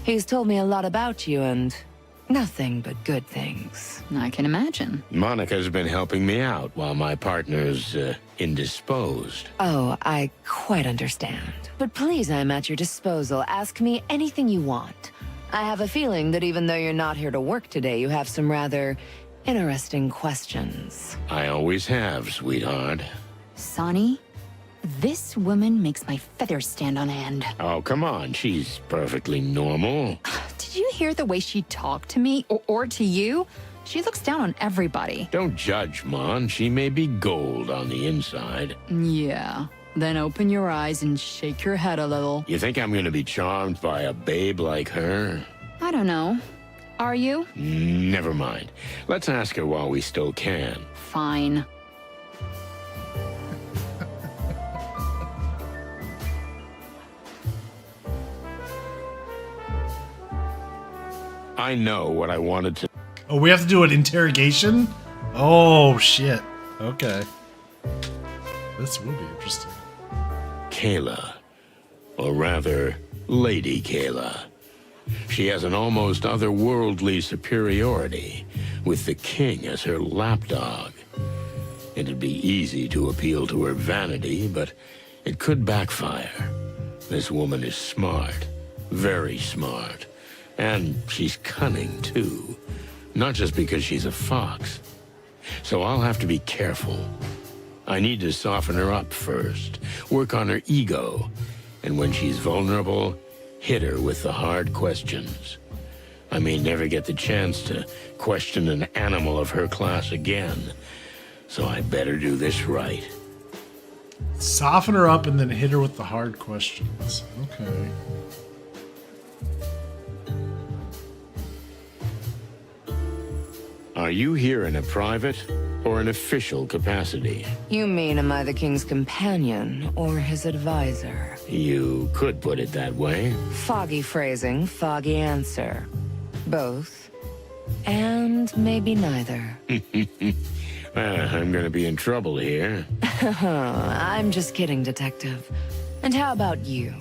He's told me a lot about you and nothing but good things. I can imagine. Monica's been helping me out while my partner's indisposed. Oh, I quite understand. But please, I'm at your disposal. Ask me anything you want. I have a feeling that even though you're not here to work today, you have some rather interesting questions. I always have, sweetheart. Sonny, this woman makes my feathers stand on end. Oh, come on. She's perfectly normal. Did you hear the way she talked to me or to you? She looks down on everybody. Don't judge, Mon. She may be gold on the inside. Yeah. Then open your eyes and shake your head a little. You think I'm gonna be charmed by a babe like her? I don't know. Are you? Never mind. Let's ask her while we still can. Fine. I know what I wanted to... Oh, we have to do an interrogation? Oh, shit. Okay. This will be interesting. Kayla. Or rather, Lady Kayla. She has an almost otherworldly superiority, with the king as her lapdog. It'd be easy to appeal to her vanity, but it could backfire. This woman is smart. Very smart. And she's cunning, too. Not just because she's a fox. So I'll have to be careful. I need to soften her up first, work on her ego, and when she's vulnerable, hit her with the hard questions. I may never get the chance to question an animal of her class again, so I better do this right. Soften her up and then hit her with the hard questions. Okay. Are you here in a private or an official capacity? You mean, am I the king's companion or his advisor? You could put it that way. Foggy phrasing, foggy answer. Both. And maybe neither. I'm gonna be in trouble here. I'm just kidding, Detective. And how about you?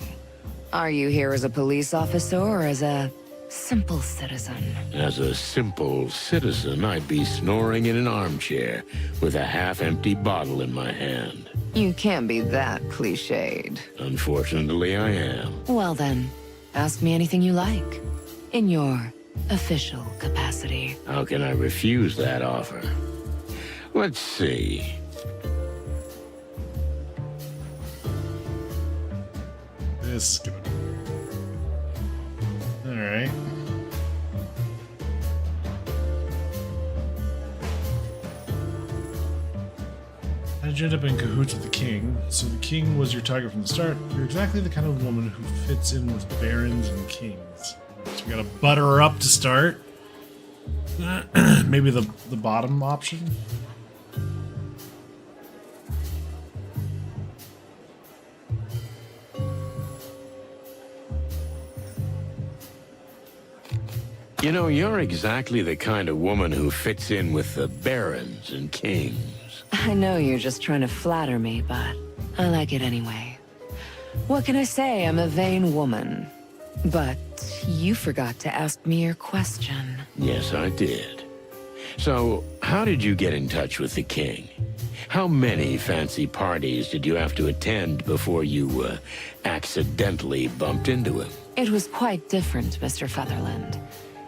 Are you here as a police officer or as a simple citizen? As a simple citizen, I'd be snoring in an armchair with a half-empty bottle in my hand. You can't be that cliched. Unfortunately, I am. Well then, ask me anything you like. In your official capacity. How can I refuse that offer? Let's see. This is good. Alright. How did you end up in cahoots with the king? So the king was your target from the start. You're exactly the kind of woman who fits in with barons and kings. So we gotta butter her up to start. Maybe the bottom option? You know, you're exactly the kind of woman who fits in with the barons and kings. I know you're just trying to flatter me, but I like it anyway. What can I say? I'm a vain woman. But you forgot to ask me your question. Yes, I did. So, how did you get in touch with the king? How many fancy parties did you have to attend before you, accidentally bumped into him? It was quite different, Mr. Featherland.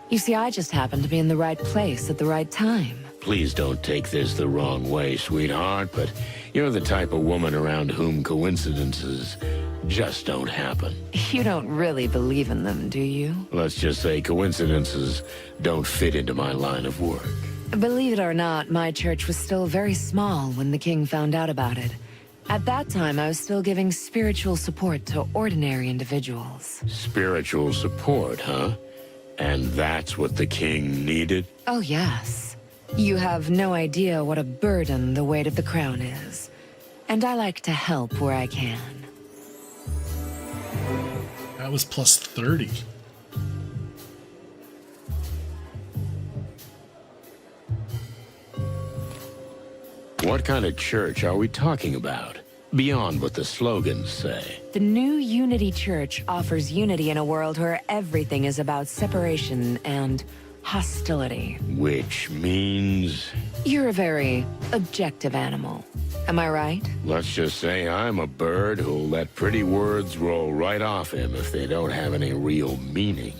You see, I just happened to be in the right place at the right time. Please don't take this the wrong way, sweetheart, but you're the type of woman around whom coincidences just don't happen. You don't really believe in them, do you? Let's just say coincidences don't fit into my line of work. Believe it or not, my church was still very small when the king found out about it. At that time, I was still giving spiritual support to ordinary individuals. Spiritual support, huh? And that's what the king needed? Oh, yes. You have no idea what a burden the weight of the crown is. And I like to help where I can. That was plus 30. What kind of church are we talking about? beyond what the slogans say. The new Unity Church offers unity in a world where everything is about separation and hostility. Which means... You're a very objective animal. Am I right? Let's just say I'm a bird who'll let pretty words roll right off him if they don't have any real meaning.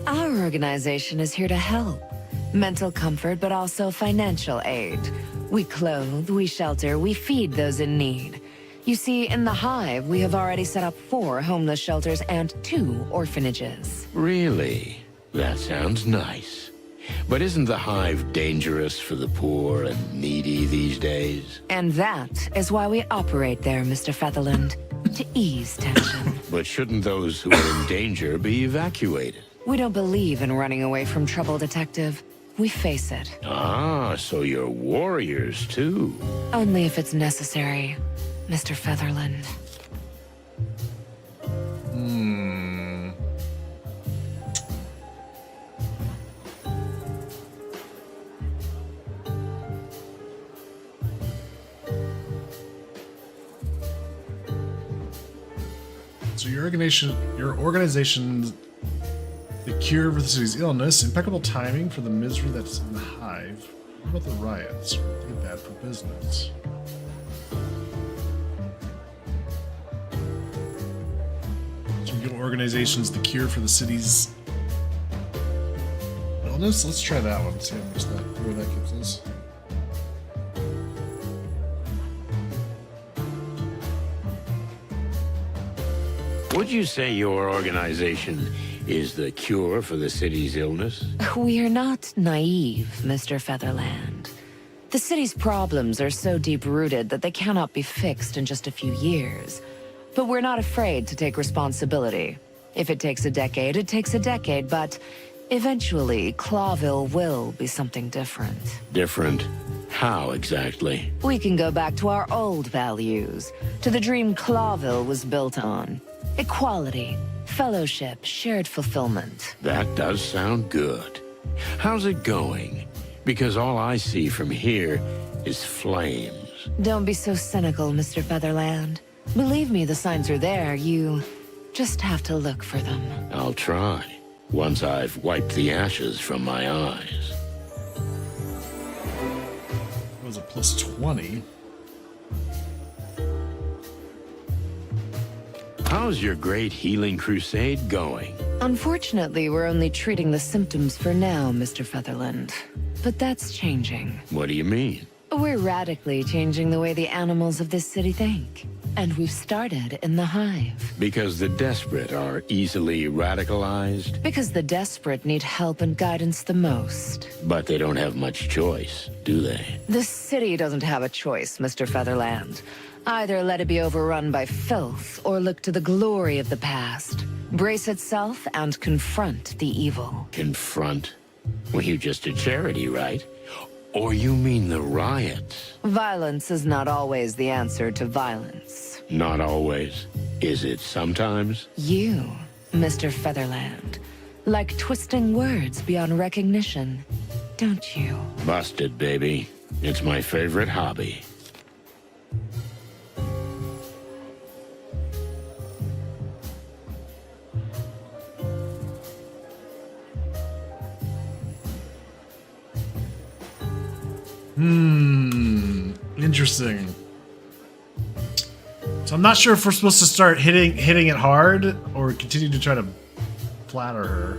Our organization is here to help. Mental comfort, but also financial aid. We clothe, we shelter, we feed those in need. You see, in the Hive, we have already set up 4 homeless shelters and 2 orphanages. Really? That sounds nice. But isn't the Hive dangerous for the poor and needy these days? And that is why we operate there, Mr. Featherland, to ease tension. But shouldn't those who are in danger be evacuated? We don't believe in running away from trouble, Detective. We face it. Ah, so you're warriors, too. Only if it's necessary, Mr. Featherland. So your organization's the cure for the city's illness, impeccable timing for the misery that's in the Hive. What about the riots? Pretty bad for business. So your organization's the cure for the city's illness? Let's try that one, see how much where that gives us. Would you say your organization is the cure for the city's illness? We are not naive, Mr. Featherland. The city's problems are so deep-rooted that they cannot be fixed in just a few years. But we're not afraid to take responsibility. If it takes a decade, it takes a decade, but eventually, Clawville will be something different. Different? How exactly? We can go back to our old values, to the dream Clawville was built on. Equality, fellowship, shared fulfillment. That does sound good. How's it going? Because all I see from here is flames. Don't be so cynical, Mr. Featherland. Believe me, the signs are there. You just have to look for them. I'll try, once I've wiped the ashes from my eyes. That was a plus 20. How's your great healing crusade going? Unfortunately, we're only treating the symptoms for now, Mr. Featherland. But that's changing. What do you mean? We're radically changing the way the animals of this city think. And we've started in the Hive. Because the desperate are easily radicalized? Because the desperate need help and guidance the most. But they don't have much choice, do they? The city doesn't have a choice, Mr. Featherland. Either let it be overrun by filth, or look to the glory of the past. Brace itself and confront the evil. Confront? Well, you just did charity, right? Or you mean the riots? Violence is not always the answer to violence. Not always. Is it sometimes? You, Mr. Featherland, like twisting words beyond recognition, don't you? Busted, baby. It's my favorite hobby. Interesting. So I'm not sure if we're supposed to start hitting it hard or continue to try to flatter her.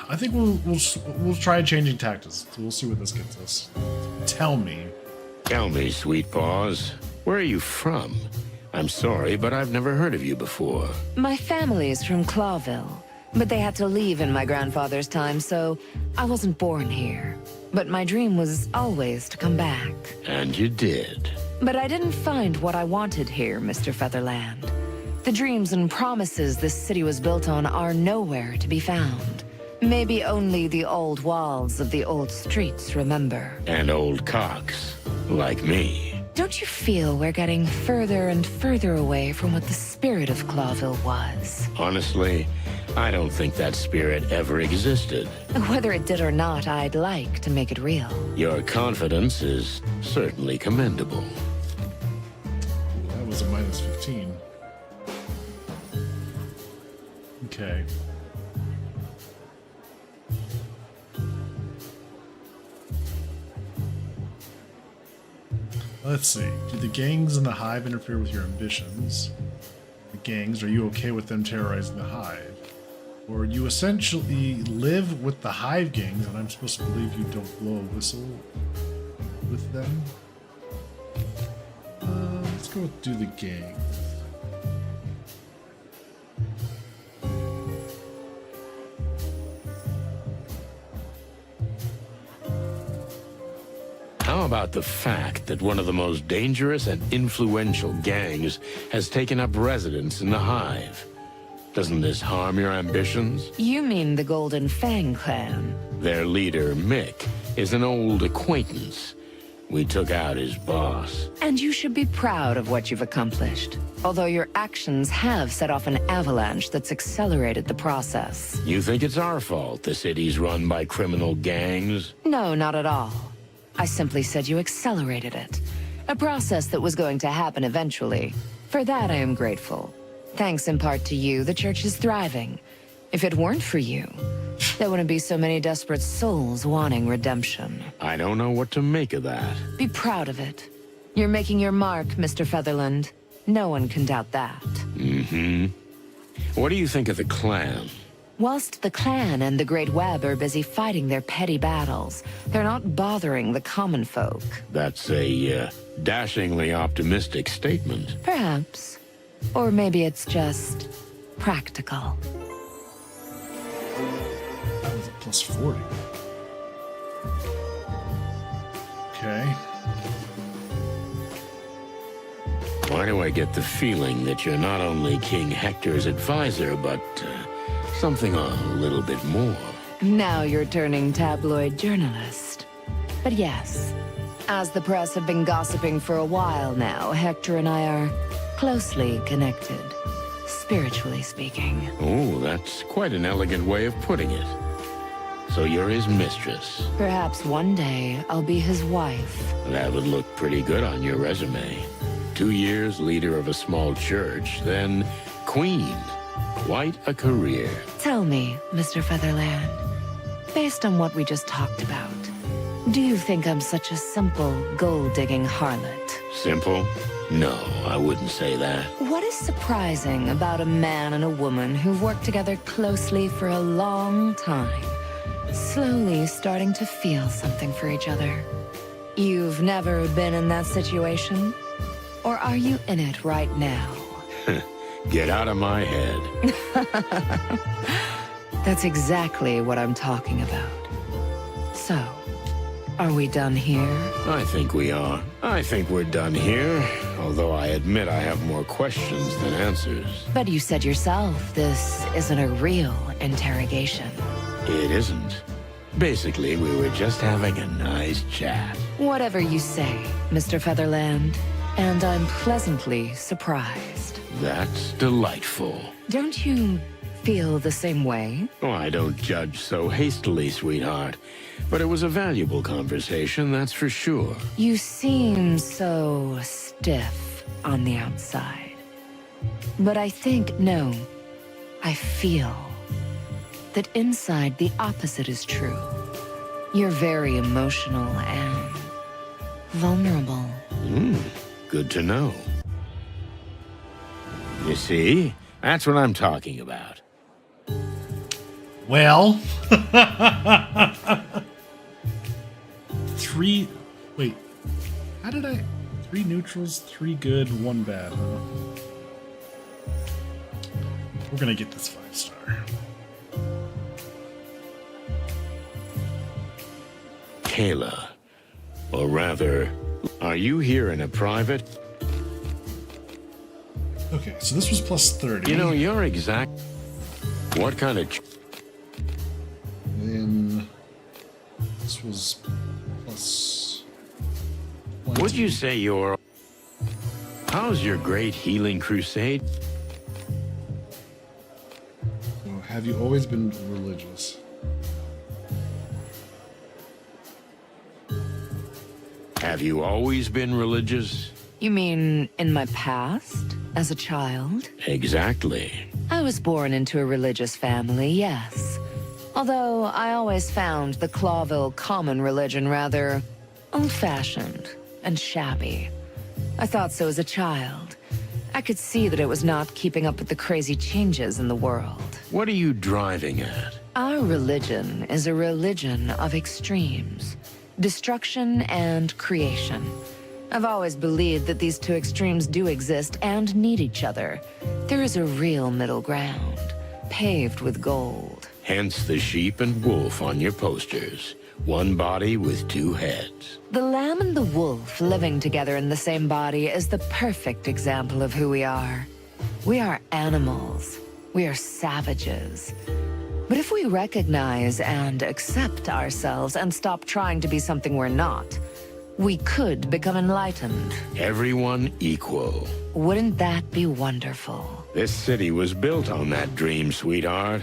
I think we'll try changing tactics. So we'll see what this gets us. Tell me. Tell me, Sweet Paws, where are you from? I'm sorry, but I've never heard of you before. My family's from Clawville, but they had to leave in my grandfather's time, so I wasn't born here. But my dream was always to come back. And you did. But I didn't find what I wanted here, Mr. Featherland. The dreams and promises this city was built on are nowhere to be found. Maybe only the old walls of the old streets remember. And old cocks, like me. Don't you feel we're getting further and further away from what the spirit of Clawville was? Honestly, I don't think that spirit ever existed. Whether it did or not, I'd like to make it real. Your confidence is certainly commendable. That was a minus 15. Okay. Let's see. Do the gangs in the hive interfere with your ambitions? The gangs, are you okay with them terrorizing the hive? Or you essentially live with the hive gangs, and I'm supposed to believe you don't blow a whistle with them? Let's go with do the gangs. How about the fact that one of the most dangerous and influential gangs has taken up residence in the hive? Doesn't this harm your ambitions? You mean the Golden Fang clan? Their leader, Mick, is an old acquaintance. We took out his boss. And you should be proud of what you've accomplished. Although your actions have set off an avalanche that's accelerated the process. You think it's our fault the city's run by criminal gangs? No, not at all. I simply said you accelerated it. A process that was going to happen eventually. For that I am grateful. Thanks in part to you, the church is thriving. If it weren't for you, there wouldn't be so many desperate souls wanting redemption. I don't know what to make of that. Be proud of it. You're making your mark, Mr. Featherland. No one can doubt that. Mm-hmm. What do you think of the clan? Whilst the clan and the Great Web are busy fighting their petty battles, they're not bothering the common folk. That's a dashingly optimistic statement. Perhaps. Or maybe it's just practical. That was a plus 40. Okay. Why do I get the feeling that you're not only King Hector's advisor, but something a little bit more? Now you're turning tabloid journalist. But yes, as the press have been gossiping for a while now, Hector and I are closely connected, spiritually speaking. Oh, that's quite an elegant way of putting it. So you're his mistress. Perhaps one day I'll be his wife. That would look pretty good on your resume. 2 years leader of a small church, then queen. Quite a career. Tell me, Mr. Featherland, based on what we just talked about, do you think I'm such a simple, gold-digging harlot? Simple? No, I wouldn't say that. What is surprising about a man and a woman who've worked together closely for a long time, slowly starting to feel something for each other? You've never been in that situation? Or are you in it right now? Get out of my head. That's exactly what I'm talking about. So, are we done here? I think we are. I think we're done here, although I admit I have more questions than answers. But you said yourself, this isn't a real interrogation. It isn't. Basically, we were just having a nice chat. Whatever you say, Mr. Featherland. And I'm pleasantly surprised. That's delightful. Don't you feel the same way? Oh, I don't judge so hastily, sweetheart. But it was a valuable conversation, that's for sure. You seem so stiff on the outside. But I think, no, I feel that inside the opposite is true. You're very emotional and vulnerable. Good to know. You see? That's what I'm talking about. Well. 3. Wait. How did I. 3 neutrals, 3 good, 1 bad, huh? We're gonna get this 5-star. Kayla. Or rather, are you here in a private? Okay, so this was plus 30. You know, you're exact. What kind of... Then this was plus Would you say you're... How's your great healing crusade? Well, have you always been religious? Have you always been religious? You mean in my past, as a child? Exactly. I was born into a religious family, yes. Although I always found the Clawville common religion rather old-fashioned and shabby. I thought so as a child. I could see that it was not keeping up with the crazy changes in the world. What are you driving at? Our religion is a religion of extremes. Destruction and creation. I've always believed that these two extremes do exist and need each other. There is a real middle ground, paved with gold. Hence the sheep and wolf on your posters. One body with two heads. The lamb and the wolf living together in the same body is the perfect example of who we are. We are animals. We are savages. But if we recognize and accept ourselves and stop trying to be something we're not, we could become enlightened. Everyone equal. Wouldn't that be wonderful? This city was built on that dream, sweetheart.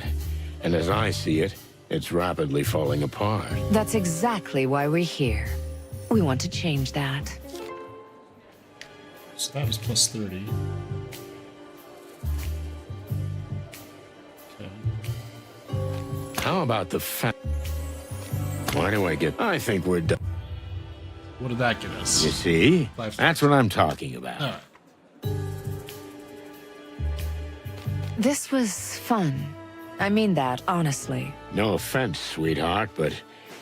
And as I see it, it's rapidly falling apart. That's exactly why we're here. We want to change that. So that was plus 30. Okay. How about the Why do I get... I think we're done. What did that get us? You see? 5,000. That's what I'm talking about. All right. This was fun. I mean that, honestly. No offense, sweetheart, but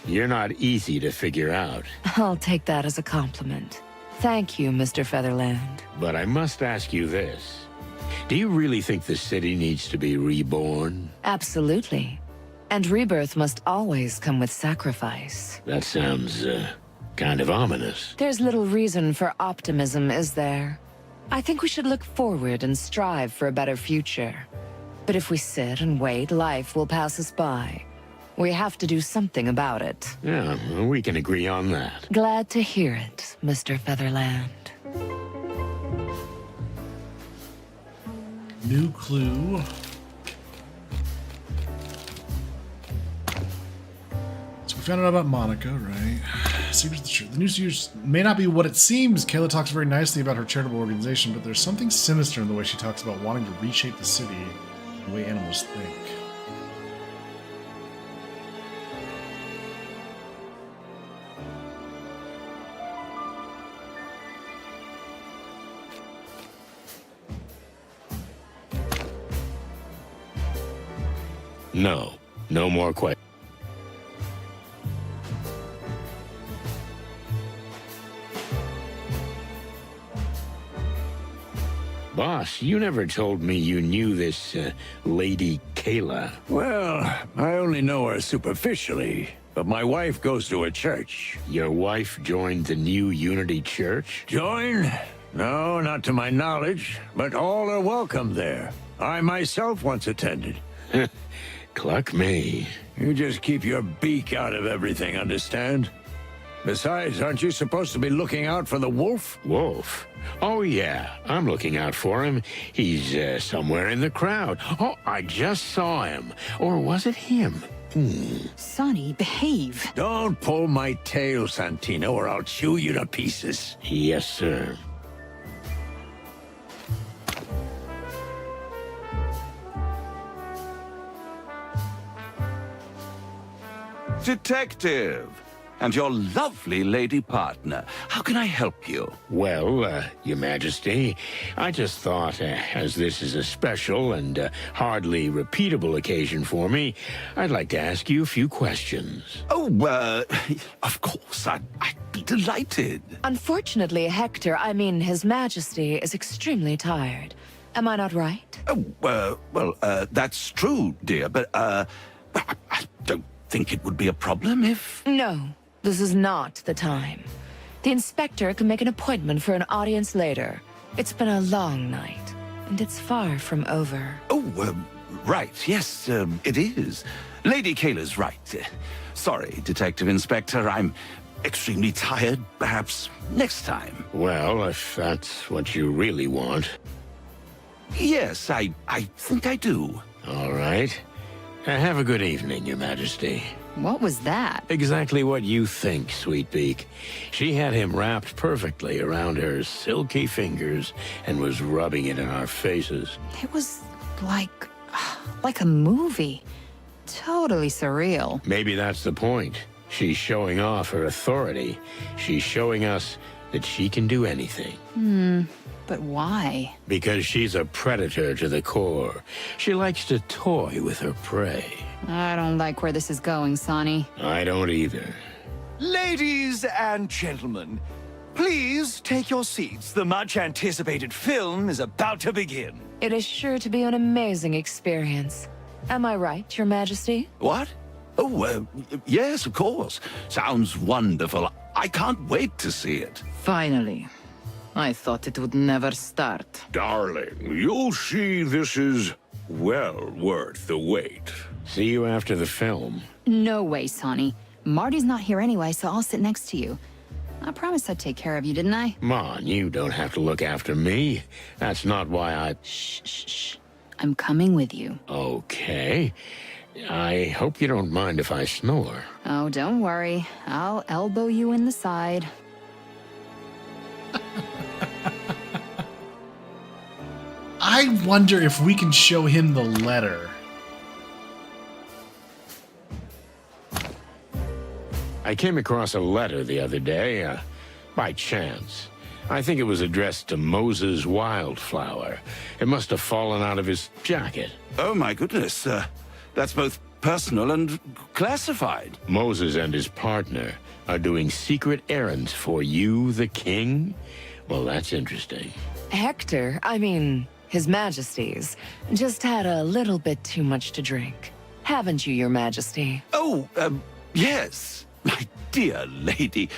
you're not easy to figure out. I'll take that as a compliment. Thank you, Mr. Featherland. But I must ask you this. Do you really think the city needs to be reborn? Absolutely. And rebirth must always come with sacrifice. That sounds, kind of ominous. There's little reason for optimism, is there? I think we should look forward and strive for a better future. But if we sit and wait, life will pass us by. We have to do something about it. Yeah, well, we can agree on that. Glad to hear it, Mr. Featherland. New clue. So we found out about Monica, right? Secrets of the Truth. The new series may not be what it seems. Kayla talks very nicely about her charitable organization, but there's something sinister in the way she talks about wanting to reshape the city the way animals think. No. No more questions. Boss, you never told me you knew this, Lady Kayla. Well, I only know her superficially, but my wife goes to a church. Your wife joined the new Unity Church? Join? No, not to my knowledge, but all are welcome there. I myself once attended. Cluck me. You just keep your beak out of everything, understand? Besides, aren't you supposed to be looking out for the wolf? Wolf? Oh, yeah. I'm looking out for him. He's, somewhere in the crowd. Oh, I just saw him. Or was it him? Sonny, behave. Don't pull my tail, Santino, or I'll chew you to pieces. Yes, sir. Detective, and your lovely lady partner. How can I help you? Well, Your Majesty, I just thought, as this is a special and hardly repeatable occasion for me, I'd like to ask you a few questions. Oh, of course, I'd be delighted. Unfortunately, Hector, I mean His Majesty, is extremely tired. Am I not right? Oh, that's true, dear, but, I don't think it would be a problem if... No, this is not the time. The inspector can make an appointment for an audience later. It's been a long night, and it's far from over. Oh, right, yes, it is. Lady Kayla's right. Sorry, Detective Inspector, I'm extremely tired. Perhaps next time. Well, if that's what you really want. Yes, I think I do. All right. Have a good evening, Your Majesty. What was that? Exactly what you think, Sweetbeak. She had him wrapped perfectly around her silky fingers and was rubbing it in our faces. It was like a movie. Totally surreal. Maybe that's the point. She's showing off her authority. She's showing us that she can do anything. But why? Because she's a predator to the core. She likes to toy with her prey. I don't like where this is going, Sonny. I don't either. Ladies and gentlemen, please take your seats. The much-anticipated film is about to begin. It is sure to be an amazing experience. Am I right, Your Majesty? What? Oh, yes, of course. Sounds wonderful. I can't wait to see it. Finally. I thought it would never start. Darling, you'll see this is well worth the wait. See you after the film. No way, Sonny. Marty's not here anyway, so I'll sit next to you. I promised I'd take care of you, didn't I? Come on, you don't have to look after me. That's not why I... Shh, shh, shh. I'm coming with you. Okay. I hope you don't mind if I snore. Oh, don't worry. I'll elbow you in the side. I wonder if we can show him the letter. I came across a letter the other day, by chance. I think it was addressed to Moses Wildflower. It must have fallen out of his jacket. Oh, my goodness. That's both personal and classified. Moses and his partner are doing secret errands for you, the king? Well, that's interesting. Hector, I mean, His Majesty's, just had a little bit too much to drink. Haven't you, Your Majesty? Oh, yes. My dear lady,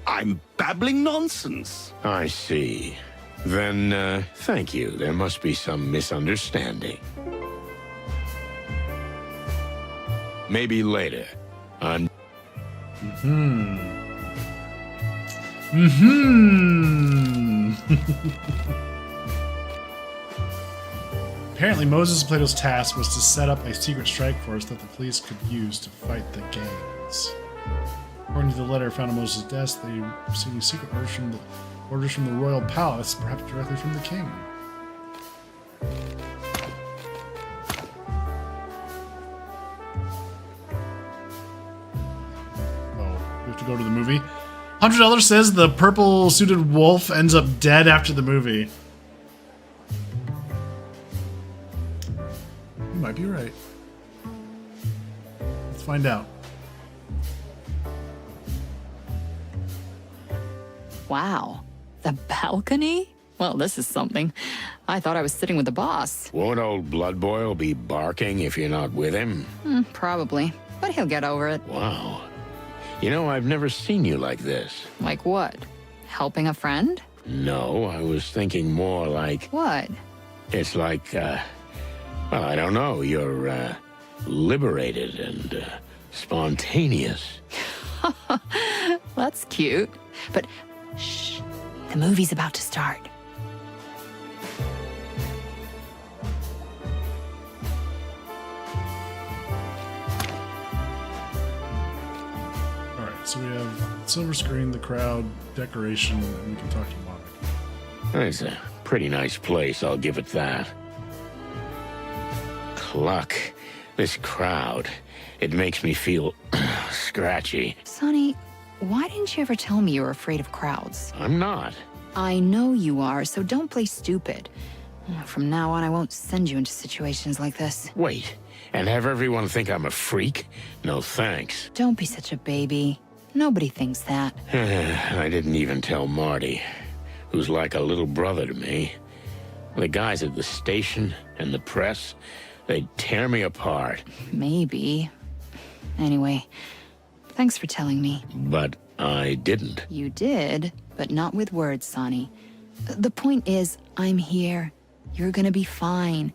I'm babbling nonsense. I see. Then, thank you. There must be some misunderstanding. Maybe later. On... Apparently, Moses and Plato's task was to set up a secret strike force that the police could use to fight the gangs. According to the letter found on Moses' desk, they received secret orders from the royal palace, perhaps directly from the king. Oh, we have to go to the movie. $100 says the purple-suited wolf ends up dead after the movie. You might be right. Let's find out. Wow. The balcony? Well, this is something. I thought I was sitting with the boss. Won't old Bloodboil be barking if you're not with him? Probably. But he'll get over it. Wow. You know, I've never seen you like this. Like what? Helping a friend? No, I was thinking more like... What? It's like, well, I don't know. You're, liberated and, spontaneous. That's cute. But shh, the movie's about to start. Alright, so we have silver screen, the crowd, decoration, and we can talk to Monica. It's a pretty nice place, I'll give it that. Cluck. This crowd. It makes me feel scratchy. Sonny, why didn't you ever tell me you were afraid of crowds? I'm not. I know you are, so don't play stupid. From now on, I won't send you into situations like this. Wait, and have everyone think I'm a freak? No thanks. Don't be such a baby. Nobody thinks that. I didn't even tell Marty, who's like a little brother to me. The guys at the station and the press, they'd tear me apart. Maybe. Anyway, thanks for telling me. But I didn't. You did, but not with words, Sonny. The point is, I'm here. You're gonna be fine.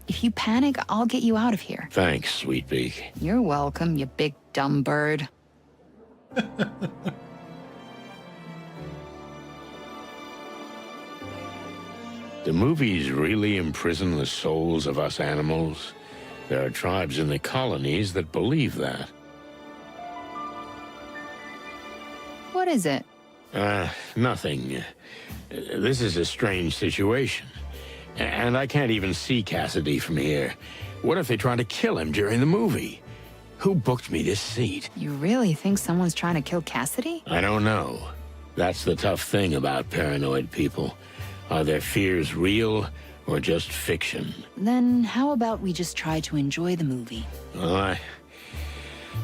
If you panic, I'll get you out of here. Thanks, Sweetbeak. You're welcome, you big dumb bird. Do movies really imprison the souls of us animals? There are tribes in the colonies that believe that. What is it? Nothing. This is a strange situation. And I can't even see Cassidy from here. What if they try to kill him during the movie? Who booked me this seat? You really think someone's trying to kill Cassidy? I don't know. That's the tough thing about paranoid people. Are their fears real or just fiction? Then how about we just try to enjoy the movie? Well,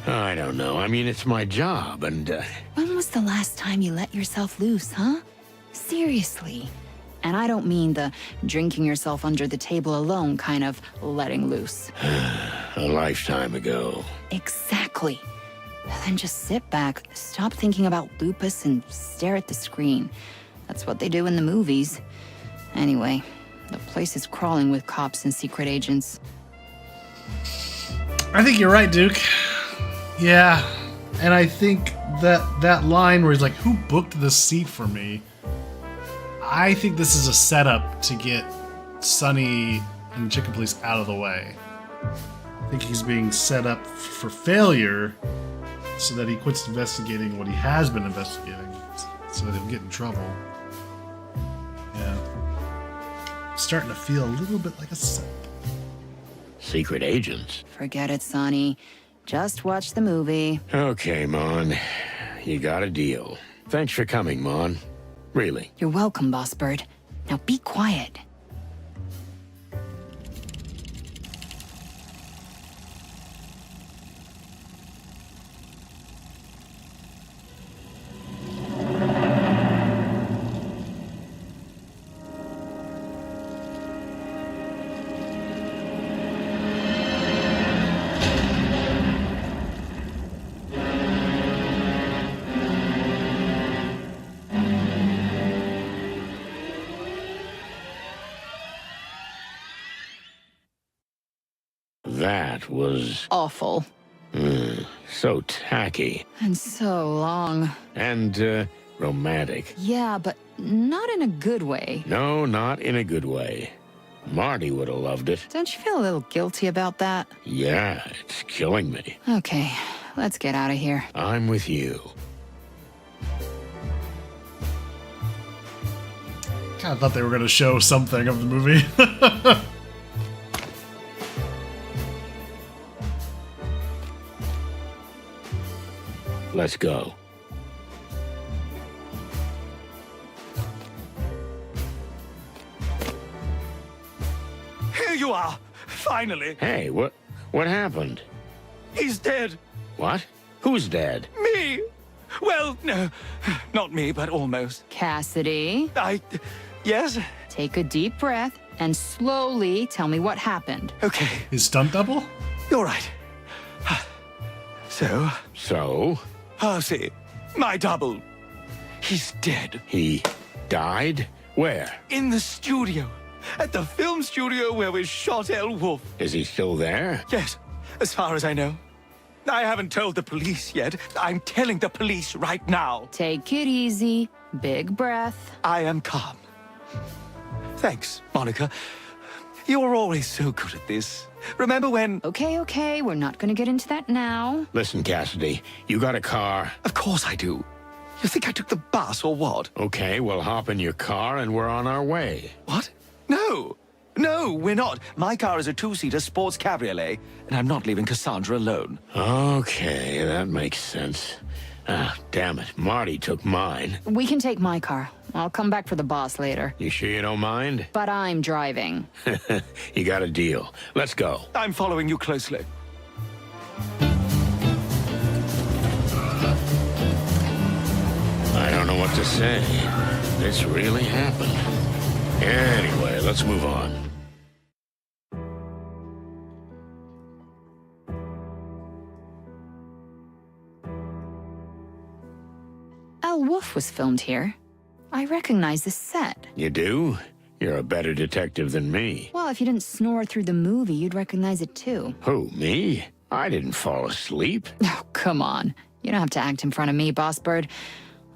I don't know. I mean, it's my job, and... When was the last time you let yourself loose, huh? Seriously. And I don't mean the drinking yourself under the table alone kind of letting loose. a lifetime ago. Exactly. Then just sit back, stop thinking about lupus, and stare at the screen. That's what they do in the movies. Anyway, the place is crawling with cops and secret agents. I think you're right, Duke. Yeah, and I think that line where he's like, "Who booked this seat for me?" I think this is a setup to get Sonny and the Chicken Police out of the way. I think he's being set up for failure so that he quits investigating what he has been investigating, so that he'll get in trouble. Yeah. Starting to feel a little bit like a setup. Secret agents? Forget it, Sonny. Just watch the movie. Okay, Mon. You got a deal. Thanks for coming, Mon. Really. You're welcome, Boss Bird. Now be quiet. That was Awful. so tacky. And so long. And, romantic. Yeah, but not in a good way. No, not in a good way. Marty would have loved it. Don't you feel a little guilty about that? Yeah, it's killing me. Okay, let's get out of here. I'm with you. Kind of thought they were going to show something of the movie. Let's go. Here you are, finally. Hey, what happened? He's dead. What? Who's dead? Me. Well, no, not me, but almost. Cassidy, Yes? take a deep breath and slowly tell me what happened. Okay, His stunt double? you're right. So, So, Percy, my double, he's dead. he died? Where? In the studio. At the film studio where we shot El Wolf. Is he still there? Yes, as far as I know. I haven't told the police yet. I'm telling the police right now. Take it easy. Big breath. I am calm. Thanks, Monica. You were always so good at this. Remember when... Okay, we're not gonna get into that now. Listen, Cassidy, you got a car? Of course I do. You think I took the bus or what? Okay, we'll hop in your car and we're on our way. What? No. No, we're not. My car is a two-seater sports cabriolet, and I'm not leaving Cassandra alone. Okay, that makes sense. Ah, damn it. Marty took mine. We can take my car. I'll come back for the boss later. You sure you don't mind? But I'm driving. You got a deal. Let's go. I'm following you closely. I don't know what to say. This really happened. Anyway, let's move on. El Wolf was filmed here. I recognize this set. You do? You're a better detective than me. Well, if you didn't snore through the movie, you'd recognize it too. Who, me? I didn't fall asleep. Oh, come on. You don't have to act in front of me, Boss Bird.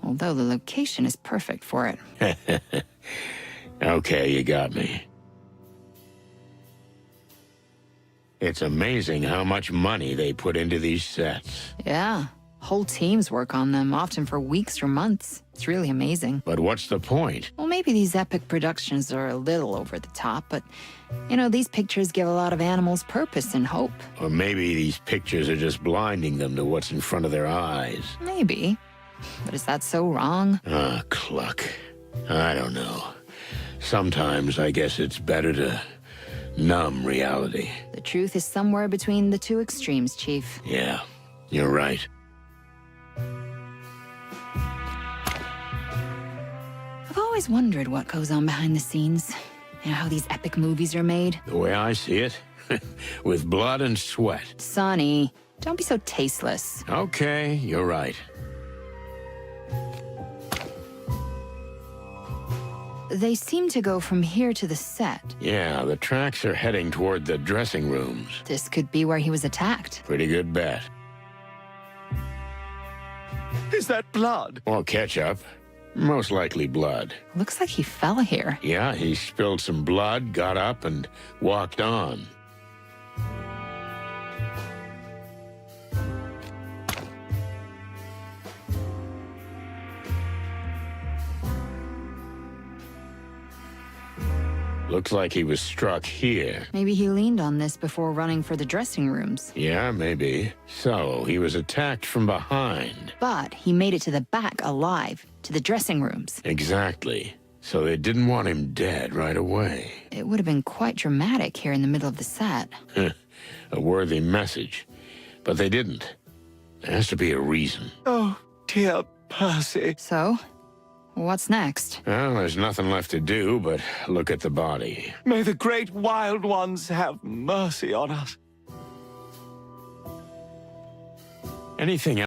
Although the location is perfect for it. Okay, you got me. It's amazing how much money they put into these sets. Yeah. Whole teams work on them, often for weeks or months. It's really amazing. But what's the point? Well, maybe these epic productions are a little over the top, but, you know, these pictures give a lot of animals purpose and hope. Or maybe these pictures are just blinding them to what's in front of their eyes. Maybe. But is that so wrong? Ah, Cluck. I don't know. Sometimes I guess it's better to numb reality. The truth is somewhere between the two extremes, Chief. Yeah, you're right. I've always wondered what goes on behind the scenes. You know, how these epic movies are made. The way I see it, with blood and sweat. Sonny, don't be so tasteless. Okay, you're right. They seem to go from here to the set. Yeah, the tracks are heading toward the dressing rooms. This could be where he was attacked. Pretty good bet. Is that blood? Or ketchup. Most likely blood. Looks like he fell here. Yeah, he spilled some blood, got up, and walked on. Looks like he was struck here. Maybe he leaned on this before running for the dressing rooms. Yeah, maybe. So, he was attacked from behind. But he made it to the back alive, to the dressing rooms. Exactly. So they didn't want him dead right away. It would have been quite dramatic here in the middle of the set. A worthy message. But they didn't. There has to be a reason. Oh, dear Percy. So, what's next? Well, there's nothing left to do but look at the body. May the great wild ones have mercy on us. Anything